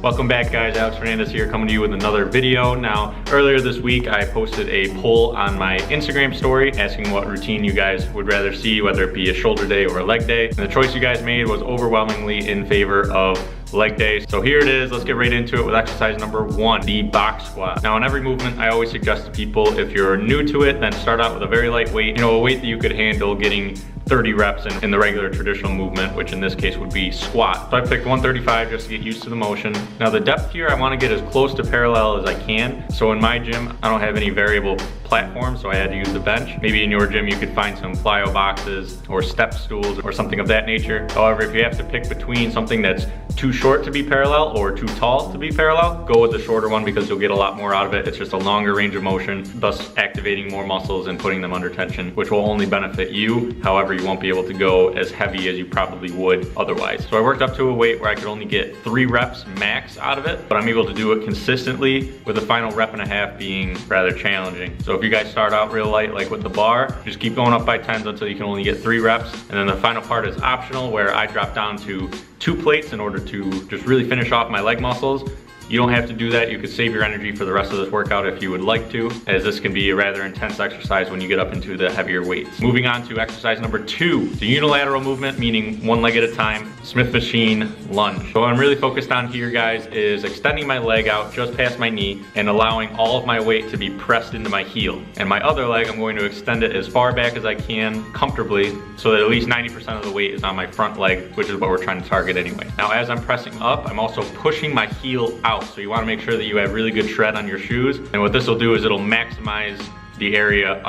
Welcome back, guys. Alex Fernandez here, coming to you with another video. Now, earlier this week I posted a poll on my Instagram story asking what routine you guys would rather see, whether it be a shoulder day or a leg day. And the choice you guys made was overwhelmingly in favor of leg day. So here it is. Let's get right into it with exercise number 1, the box squat. Now, in every movement, I always suggest to people, if you're new to it, then start out with a very light weight, a weight that you could handle getting 30 reps in the regular traditional movement, which in this case would be squat. So I picked 135 just to get used to the motion. Now the depth here, I want to get as close to parallel as I can. So in my gym, I don't have any variable platform, so I had to use the bench. Maybe in your gym, you could find some plyo boxes or step stools or something of that nature. However, if you have to pick between something that's too short to be parallel or too tall to be parallel, go with the shorter one because you'll get a lot more out of it. It's just a longer range of motion, thus activating more muscles and putting them under tension, which will only benefit you. However, you won't be able to go as heavy as you probably would otherwise. So I worked up to a weight where I could only get 3 reps max out of it, but I'm able to do it consistently, with the final rep and a half being rather challenging. So if you guys start out real light, like with the bar, just keep going up by 10s until you can only get 3 reps. And then the final part is optional, where I drop down to 2 plates in order to just really finish off my leg muscles. You don't have to do that. You could save your energy for the rest of this workout if you would like to, as this can be a rather intense exercise when you get up into the heavier weights. Moving on to exercise number 2, the unilateral movement, meaning one leg at a time, Smith machine lunge. So what I'm really focused on here, guys, is extending my leg out just past my knee and allowing all of my weight to be pressed into my heel. And my other leg, I'm going to extend it as far back as I can comfortably, so that at least 90% of the weight is on my front leg, which is what we're trying to target anyway. Now, as I'm pressing up, I'm also pushing my heel out. So you want to make sure that you have really good tread on your shoes. And what this will do is it'll maximize the area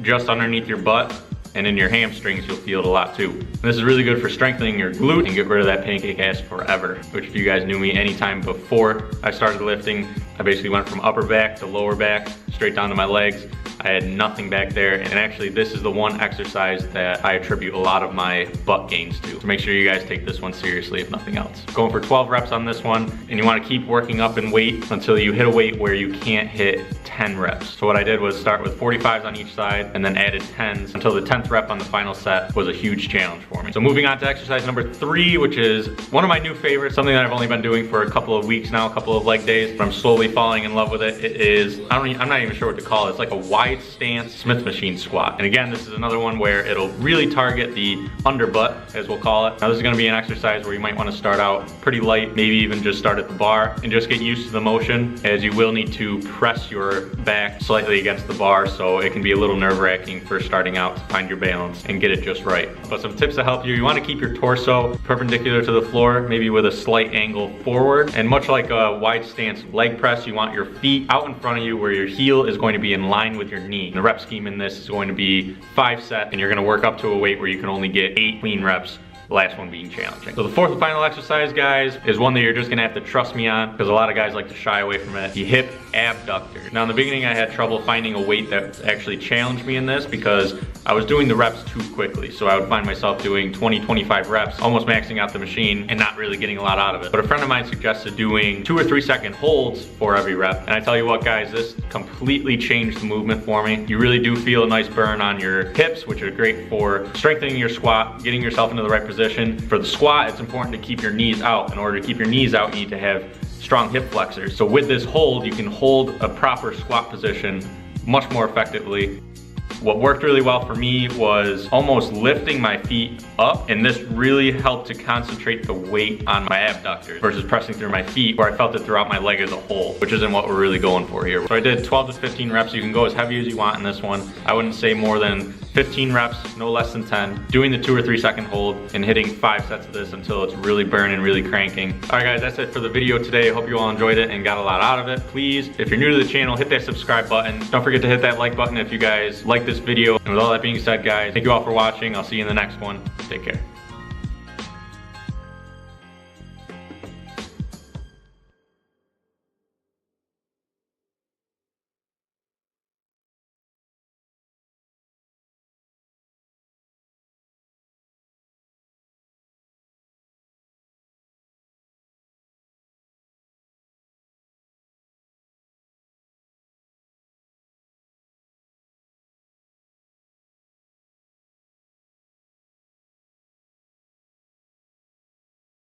just underneath your butt, and in your hamstrings you'll feel it a lot too. And this is really good for strengthening your glute and get rid of that pancake ass forever, which if you guys knew me anytime before I started lifting, I basically went from upper back to lower back, straight down to my legs. I had nothing back there, and actually this is the one exercise that I attribute a lot of my butt gains to. So make sure you guys take this one seriously if nothing else. Going for 12 reps on this one, and you want to keep working up in weight until you hit a weight where you can't hit 10 reps. So what I did was start with 45s on each side and then added 10s until the 10th rep on the final set was a huge challenge for me. So moving on to exercise number 3, which is one of my new favorites, something that I've only been doing for a couple of weeks now, a couple of leg days, but I'm slowly falling in love with it. It is, I'm not even sure what to call it. It's like a wide stance Smith machine squat. And again, this is another one where it'll really target the underbutt, as we'll call it. Now this is gonna be an exercise where you might wanna start out pretty light, maybe even just start at the bar and just get used to the motion, as you will need to press your back slightly against the bar, so it can be a little nerve-wracking for starting out to find your balance and get it just right. But some tips to help you: you wanna keep your torso perpendicular to the floor, maybe with a slight angle forward. And much like a wide stance leg press, you want your feet out in front of you where your heel is going to be in line with your knee. The rep scheme in this is going to be 5 sets, and you're gonna work up to a weight where you can only get 8 clean reps, the last one being challenging. So the 4th and final exercise, guys, is one that you're just gonna have to trust me on, because a lot of guys like to shy away from it. The hip abductor. Now in the beginning I had trouble finding a weight that actually challenged me in this, because I was doing the reps too quickly. So I would find myself doing 20-25 reps, almost maxing out the machine and not really getting a lot out of it. But a friend of mine suggested doing 2 or 3 second holds for every rep. And I tell you what, guys, this completely changed the movement for me. You really do feel a nice burn on your hips, which are great for strengthening your squat, getting yourself into the right position. For the squat, it's important to keep your knees out. In order to keep your knees out, you need to have strong hip flexors. So with this hold, you can hold a proper squat position much more effectively. What worked really well for me was almost lifting my feet up, and this really helped to concentrate the weight on my abductors versus pressing through my feet, where I felt it throughout my leg as a whole, which isn't what we're really going for here. So I did 12 to 15 reps. You can go as heavy as you want in this one. I wouldn't say more than 15 reps, no less than 10, doing the 2 or 3 second hold and hitting 5 sets of this until it's really burning, really cranking. All right, guys, that's it for the video today. I hope you all enjoyed it and got a lot out of it. Please, if you're new to the channel, hit that subscribe button. Don't forget to hit that like button if you guys like this video. And with all that being said, guys, thank you all for watching. I'll see you in the next one. Take care.